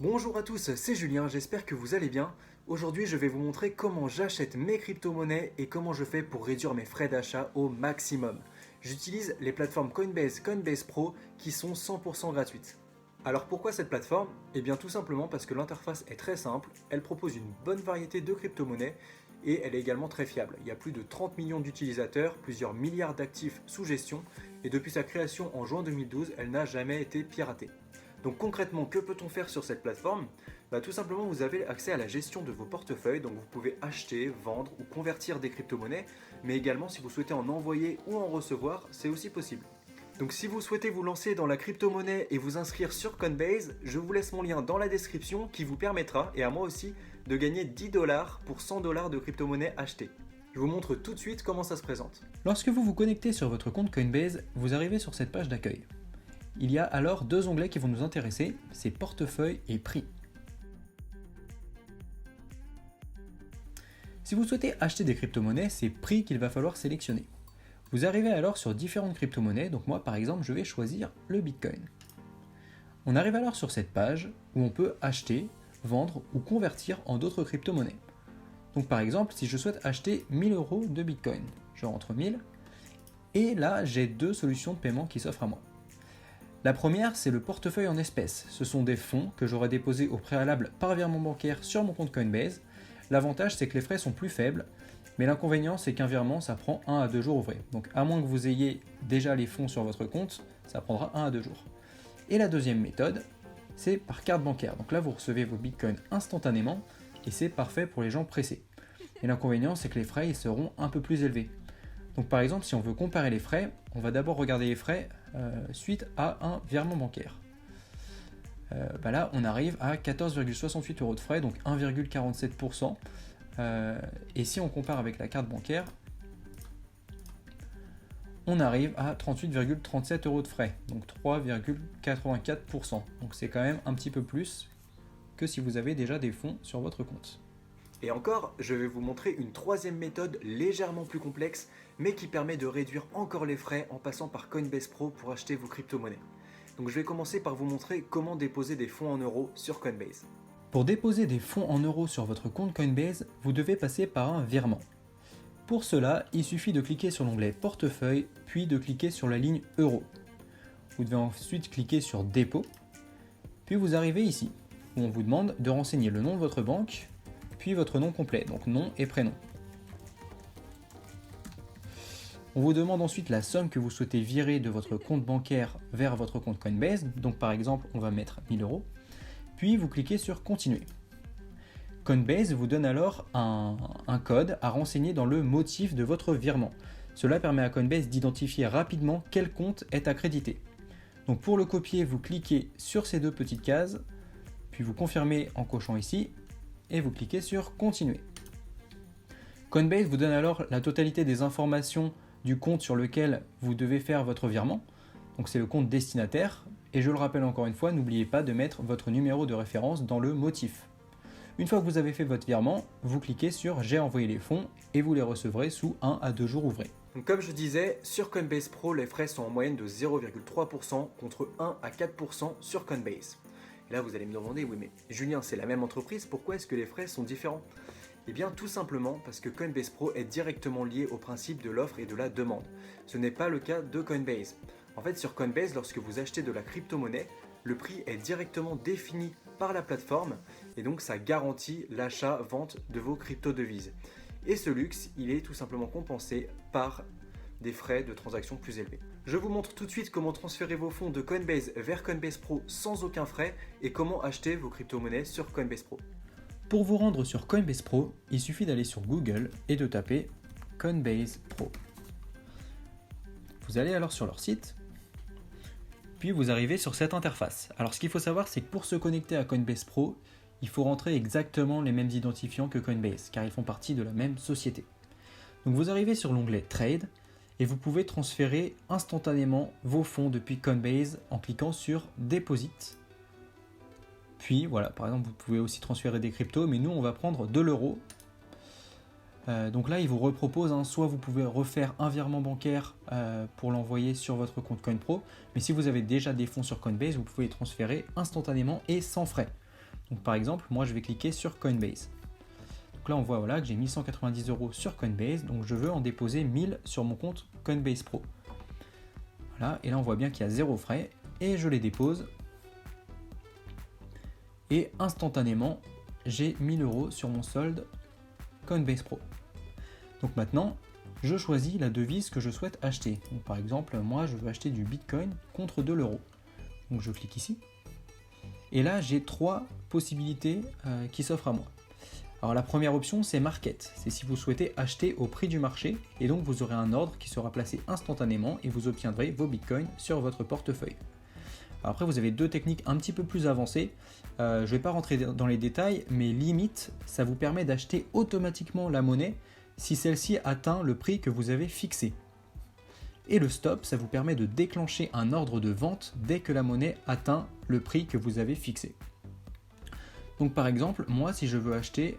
Bonjour à tous, c'est Julien, j'espère que vous allez bien. Aujourd'hui, je vais vous montrer comment j'achète mes crypto-monnaies et comment je fais pour réduire mes frais d'achat au maximum. J'utilise les plateformes Coinbase, Coinbase Pro qui sont 100% gratuites. Alors pourquoi cette plateforme? Eh bien tout simplement parce que l'interface est très simple, elle propose une bonne variété de crypto-monnaies et elle est également très fiable. Il y a plus de 30 millions d'utilisateurs, plusieurs milliards d'actifs sous gestion et depuis sa création en juin 2012, elle n'a jamais été piratée. Donc concrètement, que peut-on faire sur cette plateforme? Tout simplement, vous avez accès à la gestion de vos portefeuilles, donc vous pouvez acheter, vendre ou convertir des crypto-monnaies, mais également si vous souhaitez en envoyer ou en recevoir, c'est aussi possible. Donc si vous souhaitez vous lancer dans la crypto-monnaie et vous inscrire sur Coinbase, je vous laisse mon lien dans la description qui vous permettra, et à moi aussi, de gagner 10 dollars pour 100 dollars de crypto-monnaie achetée. Je vous montre tout de suite comment ça se présente. Lorsque vous vous connectez sur votre compte Coinbase, vous arrivez sur cette page d'accueil. Il y a alors deux onglets qui vont nous intéresser, c'est portefeuille et prix. Si vous souhaitez acheter des crypto-monnaies, c'est prix qu'il va falloir sélectionner. Vous arrivez alors sur différentes crypto-monnaies, donc moi par exemple je vais choisir le Bitcoin. On arrive alors sur cette page où on peut acheter, vendre ou convertir en d'autres crypto-monnaies. Donc par exemple si je souhaite acheter 1000 euros de Bitcoin, je rentre 1000 et là j'ai deux solutions de paiement qui s'offrent à moi. La première, c'est le portefeuille en espèces. Ce sont des fonds que j'aurais déposés au préalable par virement bancaire sur mon compte Coinbase. L'avantage, c'est que les frais sont plus faibles, mais l'inconvénient, c'est qu'un virement, ça prend 1 à 2 jours ouvrés. Donc à moins que vous ayez déjà les fonds sur votre compte, ça prendra 1 à 2 jours. Et la deuxième méthode, c'est par carte bancaire. Donc là, vous recevez vos bitcoins instantanément, et c'est parfait pour les gens pressés. Et l'inconvénient, c'est que les frais, ils seront un peu plus élevés. Donc par exemple, si on veut comparer les frais, on va d'abord regarder les frais suite à un virement bancaire. Là, on arrive à 14,68 euros de frais, donc 1,47%. Et si on compare avec la carte bancaire, on arrive à 38,37 euros de frais, donc 3,84%. Donc c'est quand même un petit peu plus que si vous avez déjà des fonds sur votre compte. Et encore, je vais vous montrer une troisième méthode légèrement plus complexe, mais qui permet de réduire encore les frais en passant par Coinbase Pro pour acheter vos crypto-monnaies. Donc je vais commencer par vous montrer comment déposer des fonds en euros sur Coinbase. Pour déposer des fonds en euros sur votre compte Coinbase, vous devez passer par un virement. Pour cela, il suffit de cliquer sur l'onglet Portefeuille, puis de cliquer sur la ligne Euros. Vous devez ensuite cliquer sur Dépôt, puis vous arrivez ici, où on vous demande de renseigner le nom de votre banque, puis votre nom complet, donc nom et prénom. On vous demande ensuite la somme que vous souhaitez virer de votre compte bancaire vers votre compte Coinbase, donc par exemple on va mettre 1000 euros, puis vous cliquez sur Continuer. Coinbase vous donne alors un code à renseigner dans le motif de votre virement. Cela permet à Coinbase d'identifier rapidement quel compte est accrédité. Donc pour le copier, vous cliquez sur ces deux petites cases, puis vous confirmez en cochant ici, et vous cliquez sur Continuer. Coinbase vous donne alors la totalité des informations du compte sur lequel vous devez faire votre virement. Donc c'est le compte destinataire. Et je le rappelle encore une fois, n'oubliez pas de mettre votre numéro de référence dans le motif. Une fois que vous avez fait votre virement, vous cliquez sur J'ai envoyé les fonds et vous les recevrez sous 1 à 2 jours ouvrés. Donc comme je disais, sur Coinbase Pro, les frais sont en moyenne de 0,3% contre 1 à 4% sur Coinbase. Et là, vous allez me demander, oui mais Julien, c'est la même entreprise, pourquoi est-ce que les frais sont différents? Eh bien tout simplement parce que Coinbase Pro est directement lié au principe de l'offre et de la demande. Ce n'est pas le cas de Coinbase. En fait, sur Coinbase, lorsque vous achetez de la crypto-monnaie, le prix est directement défini par la plateforme et donc ça garantit l'achat-vente de vos crypto-devises. Et ce luxe, il est tout simplement compensé par des frais de transaction plus élevés. Je vous montre tout de suite comment transférer vos fonds de Coinbase vers Coinbase Pro sans aucun frais et comment acheter vos crypto-monnaies sur Coinbase Pro. Pour vous rendre sur Coinbase Pro, il suffit d'aller sur Google et de taper Coinbase Pro. Vous allez alors sur leur site, puis vous arrivez sur cette interface. Alors ce qu'il faut savoir, c'est que pour se connecter à Coinbase Pro, il faut rentrer exactement les mêmes identifiants que Coinbase, car ils font partie de la même société. Donc vous arrivez sur l'onglet Trade, et vous pouvez transférer instantanément vos fonds depuis Coinbase en cliquant sur Deposit. Puis voilà, par exemple, vous pouvez aussi transférer des cryptos, mais nous on va prendre de l'euro. Donc là, il vous repropose, soit vous pouvez refaire un virement bancaire pour l'envoyer sur votre compte CoinPro, mais si vous avez déjà des fonds sur Coinbase, vous pouvez les transférer instantanément et sans frais. Donc par exemple, moi je vais cliquer sur Coinbase. Donc là on voit voilà, que j'ai 1190 € sur Coinbase, donc je veux en déposer 1000 sur mon compte Coinbase Pro. Voilà, et là on voit bien qu'il y a 0 frais, et je les dépose. Et instantanément, j'ai 1000 € sur mon solde Coinbase Pro. Donc maintenant, je choisis la devise que je souhaite acheter. Donc par exemple, moi je veux acheter du Bitcoin contre de l'euro. Donc je clique ici. Et là, j'ai 3 possibilités qui s'offrent à moi. Alors la première option, c'est Market. C'est si vous souhaitez acheter au prix du marché, et donc vous aurez un ordre qui sera placé instantanément et vous obtiendrez vos Bitcoins sur votre portefeuille. Alors après, vous avez 2 techniques un petit peu plus avancées. Je ne vais pas rentrer dans les détails, mais limite, ça vous permet d'acheter automatiquement la monnaie si celle-ci atteint le prix que vous avez fixé. Et le stop, ça vous permet de déclencher un ordre de vente dès que la monnaie atteint le prix que vous avez fixé. Donc par exemple, moi si je veux acheter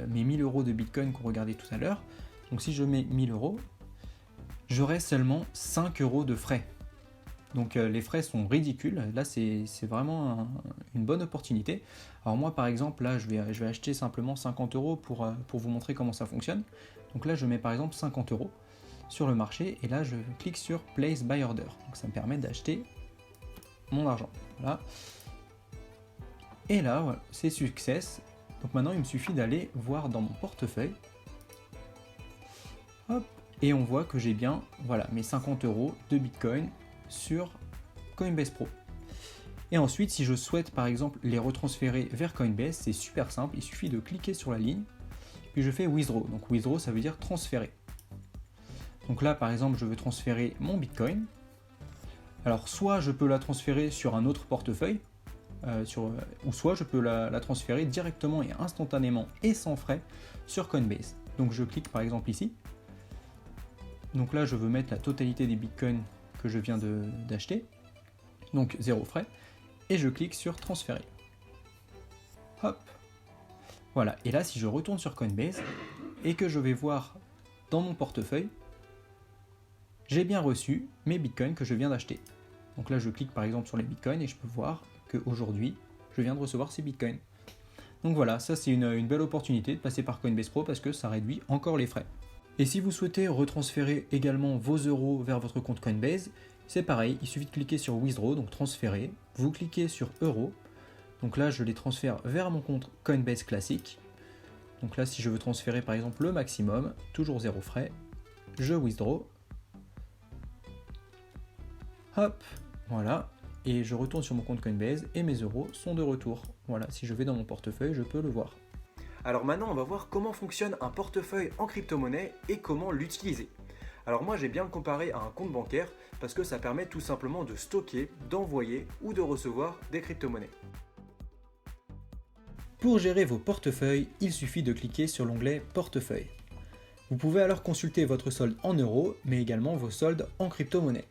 mes 1000 € de Bitcoin qu'on regardait tout à l'heure, donc si je mets 1000 €, j'aurai seulement 5 € de frais. Donc les frais sont ridicules, là c'est vraiment une bonne opportunité. Alors moi par exemple, là je vais acheter simplement 50 € pour vous montrer comment ça fonctionne. Donc là je mets par exemple 50 € sur le marché et là je clique sur Place by Order. Donc ça me permet d'acheter mon argent. Voilà. Et là, voilà, c'est success. Donc maintenant il me suffit d'aller voir dans mon portefeuille. Hop, et on voit que j'ai bien voilà, mes 50 € de Bitcoin sur Coinbase Pro. Et ensuite, si je souhaite par exemple les retransférer vers Coinbase, c'est super simple, il suffit de cliquer sur la ligne, puis je fais Withdraw. Donc Withdraw, ça veut dire transférer. Donc là, par exemple, je veux transférer mon Bitcoin. Alors, soit je peux la transférer sur un autre portefeuille, ou soit je peux la transférer directement et instantanément et sans frais sur Coinbase. Donc je clique par exemple ici. Donc là, je veux mettre la totalité des Bitcoins que je viens d'acheter, donc 0 frais, et je clique sur transférer. Hop, voilà, et là si je retourne sur Coinbase et que je vais voir dans mon portefeuille, j'ai bien reçu mes Bitcoins que je viens d'acheter. Donc là je clique par exemple sur les Bitcoins et je peux voir qu'aujourd'hui je viens de recevoir ces Bitcoins. Donc voilà, ça c'est une belle opportunité de passer par Coinbase Pro parce que ça réduit encore les frais. Et si vous souhaitez retransférer également vos euros vers votre compte Coinbase, c'est pareil, il suffit de cliquer sur Withdraw, donc transférer, vous cliquez sur euros, donc là je les transfère vers mon compte Coinbase classique. Donc là si je veux transférer par exemple le maximum, toujours 0 frais, je Withdraw, hop, voilà, et je retourne sur mon compte Coinbase et mes euros sont de retour. Voilà, si je vais dans mon portefeuille, je peux le voir. Alors maintenant, on va voir comment fonctionne un portefeuille en crypto-monnaie et comment l'utiliser. Alors moi, j'ai bien le comparé à un compte bancaire parce que ça permet tout simplement de stocker, d'envoyer ou de recevoir des crypto-monnaies. Pour gérer vos portefeuilles, il suffit de cliquer sur l'onglet Portefeuille. Vous pouvez alors consulter votre solde en euros, mais également vos soldes en crypto-monnaie.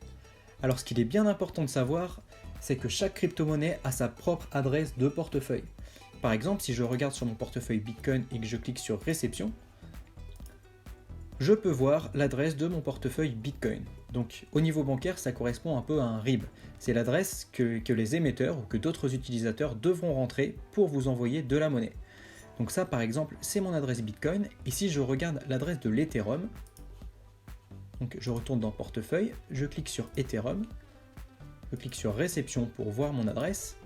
Alors ce qu'il est bien important de savoir, c'est que chaque crypto-monnaie a sa propre adresse de portefeuille. Par exemple, si je regarde sur mon portefeuille Bitcoin et que je clique sur Réception, je peux voir l'adresse de mon portefeuille Bitcoin. Donc au niveau bancaire, ça correspond un peu à un RIB. C'est l'adresse que les émetteurs ou que d'autres utilisateurs devront rentrer pour vous envoyer de la monnaie. Donc ça par exemple, c'est mon adresse Bitcoin. Et si je regarde l'adresse de l'Ethereum, donc je retourne dans Portefeuille, je clique sur Ethereum, je clique sur Réception pour voir mon adresse,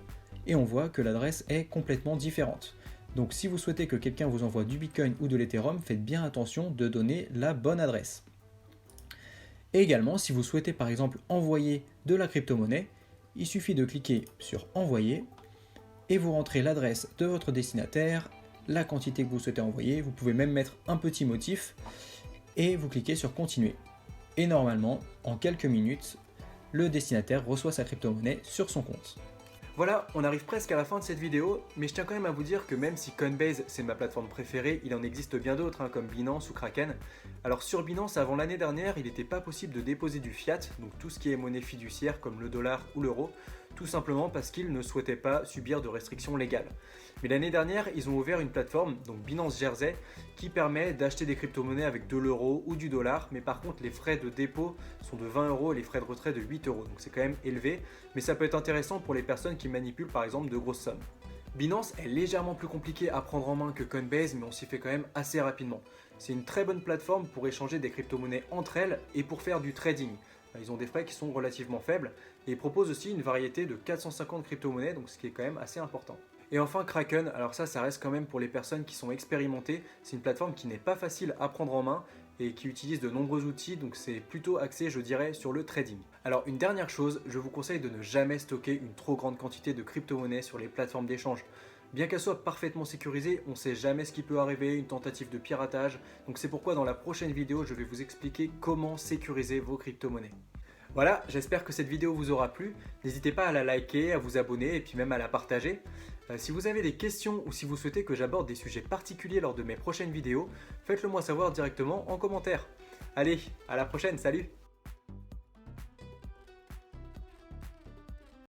et on voit que l'adresse est complètement différente. Donc si vous souhaitez que quelqu'un vous envoie du Bitcoin ou de l'Ethereum, faites bien attention de donner la bonne adresse. Et également, si vous souhaitez par exemple envoyer de la crypto-monnaie, il suffit de cliquer sur Envoyer et vous rentrez l'adresse de votre destinataire, la quantité que vous souhaitez envoyer, vous pouvez même mettre un petit motif et vous cliquez sur Continuer. Et normalement, en quelques minutes, le destinataire reçoit sa crypto-monnaie sur son compte. Voilà, on arrive presque à la fin de cette vidéo, mais je tiens quand même à vous dire que même si Coinbase c'est ma plateforme préférée, il en existe bien d'autres comme Binance ou Kraken. Alors sur Binance, avant l'année dernière, il n'était pas possible de déposer du fiat, donc tout ce qui est monnaie fiduciaire comme le dollar ou l'euro, tout simplement parce qu'ils ne souhaitaient pas subir de restrictions légales. Mais l'année dernière, ils ont ouvert une plateforme, donc Binance Jersey, qui permet d'acheter des crypto-monnaies avec de l'euro ou du dollar, mais par contre les frais de dépôt sont de 20 € et les frais de retrait de 8 €, donc c'est quand même élevé, mais ça peut être intéressant pour les personnes qui manipulent par exemple de grosses sommes. Binance est légèrement plus compliqué à prendre en main que Coinbase, mais on s'y fait quand même assez rapidement. C'est une très bonne plateforme pour échanger des crypto-monnaies entre elles et pour faire du trading. Ils ont des frais qui sont relativement faibles et ils proposent aussi une variété de 450 crypto-monnaies, donc ce qui est quand même assez important. Et enfin Kraken, alors ça reste quand même pour les personnes qui sont expérimentées, c'est une plateforme qui n'est pas facile à prendre en main et qui utilise de nombreux outils, donc c'est plutôt axé, je dirais, sur le trading. Alors une dernière chose, je vous conseille de ne jamais stocker une trop grande quantité de crypto-monnaies sur les plateformes d'échange. Bien qu'elles soient parfaitement sécurisées, on ne sait jamais ce qui peut arriver, une tentative de piratage, donc c'est pourquoi dans la prochaine vidéo, je vais vous expliquer comment sécuriser vos crypto-monnaies. Voilà, j'espère que cette vidéo vous aura plu. N'hésitez pas à la liker, à vous abonner et puis même à la partager. Si vous avez des questions ou si vous souhaitez que j'aborde des sujets particuliers lors de mes prochaines vidéos, faites-le moi savoir directement en commentaire. Allez, à la prochaine, salut!